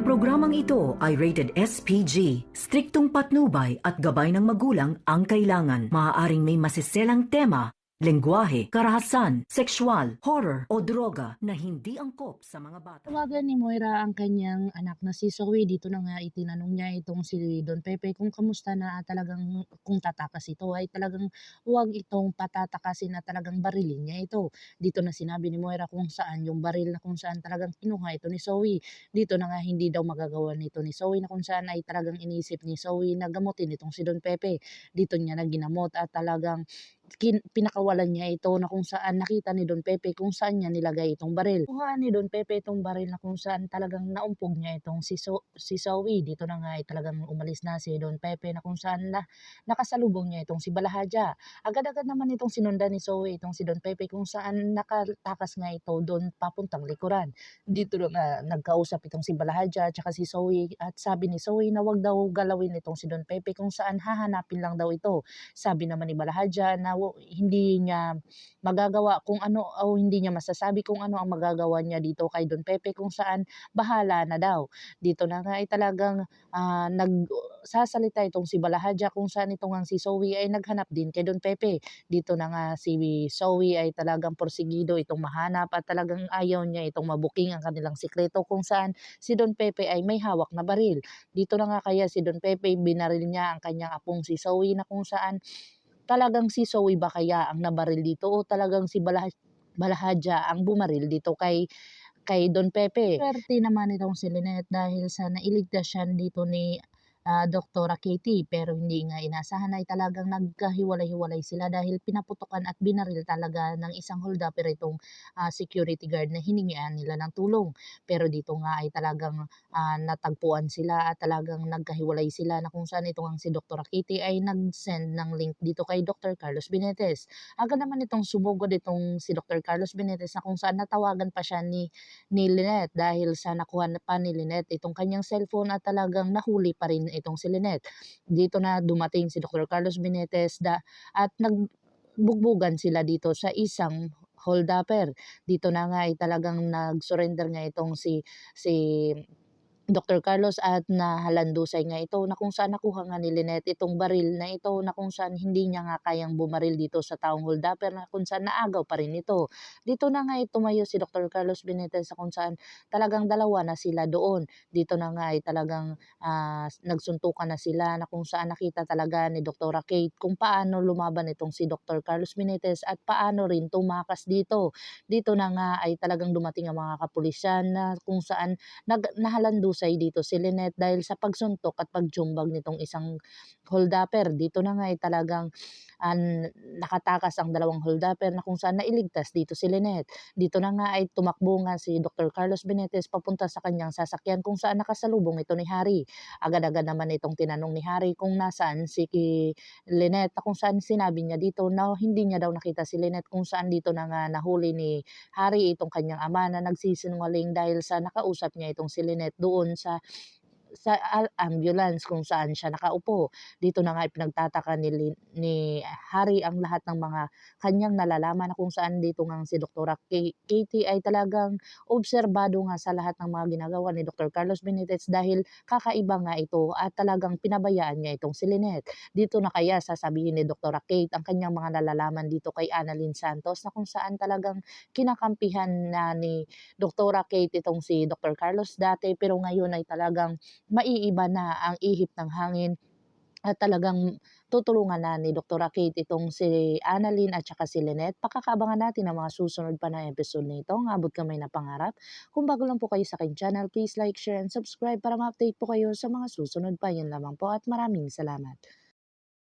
Ang programang ito ay rated SPG. Striktong patnubay at gabay ng magulang ang kailangan. Maaaring may masiselang tema, lengguwahe, karahasan, sexual, horror o droga na hindi angkop sa mga bata. Tawagan ni Moira ang kanyang anak na si Zoe. Dito na nga itinanong niya itong si Don Pepe kung kamusta na talagang kung tatakas ito ay talagang huwag itong patatakasin na talagang barilin niya ito. Dito na sinabi ni Moira kung saan yung baril na kung saan talagang kinuha ito ni Zoe. Dito na nga hindi daw magagawa nito ni Zoe na kung saan ay talagang inisip ni Zoe na gamutin itong si Don Pepe. Dito niya na ginamot at talagang pinakawalan niya ito na kung saan nakita ni Don Pepe kung saan niya nilagay itong baril. Kuha ni Don Pepe itong baril na kung saan talagang naumpog niya itong si Zoe. Dito na nga ay talagang umalis na si Don Pepe na kung saan nakasalubong niya itong si Balahadja. Agad-agad naman itong sinundan ni Zoe itong si Don Pepe kung saan nakatakas nga ito doon papuntang likuran. Dito na nga nagkausap itong si Balahadja at saka si Zoe at sabi ni Zoe na wag daw galawin itong si Don Pepe kung saan hahanapin lang daw ito. Sabi naman ni Balahadja na hindi niya magagawa kung ano o hindi niya masasabi kung ano ang magagawa niya dito kay Don Pepe kung saan bahala na daw. Dito na nga ay talagang nagsasalita itong si Balahadja kung saan ito ngang si Zoe ay naghanap din kay Don Pepe. Dito na nga si Zoe ay talagang porsigido itong mahanap at talagang ayaw niya itong mabuking ang kanilang sikreto kung saan si Don Pepe ay may hawak na baril. Dito na nga kaya si Don Pepe binaril niya ang kanyang apong si Zoe na kung saan talagang si Zoe ba kaya ang nabaril dito o talagang si Balahadja ang bumaril dito kay Don Pepe. Swerte naman itong si Lynette dahil sa nailigtas siya dito ni Doktora Katie pero hindi nga inasahan ay talagang nagkahiwalay-hiwalay sila dahil pinaputukan at binaril talaga ng isang holdupper itong security guard na hiningian nila ng tulong. Pero dito nga ay talagang natagpuan sila at talagang nagkahiwalay sila na kung saan ito ang si Doktora Katie ay nag-send ng link dito kay Dr. Carlos Benitez. Agad naman itong sumugod itong si Dr. Carlos Benitez na kung saan natawagan pa siya ni Lynette dahil sa nakuha pa ni Lynette itong kanyang cellphone at talagang nahuli pa rin itong si Lynette. Dito na dumating si Dr. Carlos Benitez at nagbugbugan sila dito sa isang holdupper. Dito na nga ay talagang nag-surrender nga itong si Dr. Carlos at nahalandusay nga ito na kung saan nakuha nga ni Lynette itong baril na ito na kung saan hindi niya nga kayang bumaril dito sa taong holdupper na kung saan naagaw pa rin ito. Dito na nga tumayo si Dr. Carlos Benitez sa kung saan talagang dalawa na sila doon. Dito na nga ay talagang nagsuntukan na sila na kung saan nakita talaga ni Dr. Kate kung paano lumaban itong si Dr. Carlos Benitez at paano rin tumakas dito. Dito na nga ay talagang dumating ang mga kapulisan na kung saan nahalandusay dito si Lynette dahil sa pagsuntok at pagjumbag nitong isang holdupper. Dito na nga ay talagang nakatakas ang dalawang holdupper na kung saan nailigtas dito si Lynette. Dito na nga ay tumakbo nga si Dr. Carlos Benitez papunta sa kanyang sasakyan kung saan nakasalubong ito ni Harry. Agad-agad naman itong tinanong ni Harry kung nasaan si Lynette kung saan sinabi niya dito na hindi niya daw nakita si Lynette kung saan dito na nga nahuli ni Harry itong kanyang ama na nagsisinungaling dahil sa nakausap niya itong si Lynette doon sa ambulance kung saan siya nakaupo. Dito na nga ipinagtataka ni Harry ang lahat ng mga kanyang nalalaman na kung saan dito nga si Dr. Katie ay talagang obserbado nga sa lahat ng mga ginagawa ni Dr. Carlos Benitez dahil kakaiba nga ito at talagang pinabayaan niya itong si Lynette. Dito na kaya sasabihin ni Dr. Kate ang kanyang mga nalalaman dito kay Annalyn Santos na kung saan talagang kinakampihan na ni Dr. Kate itong si Dr. Carlos dati pero ngayon ay talagang maiiba na ang ihip ng hangin at talagang tutulungan na ni Dr. Kate itong si Annalyn at saka si Lynette. Pakakabangan natin ang mga susunod pa na episode nito. Ang abot kamay na pangarap. Kung bago lang po kayo sa aking channel, please like, share, and subscribe para ma-update po kayo sa mga susunod pa. Yun lamang po at maraming salamat.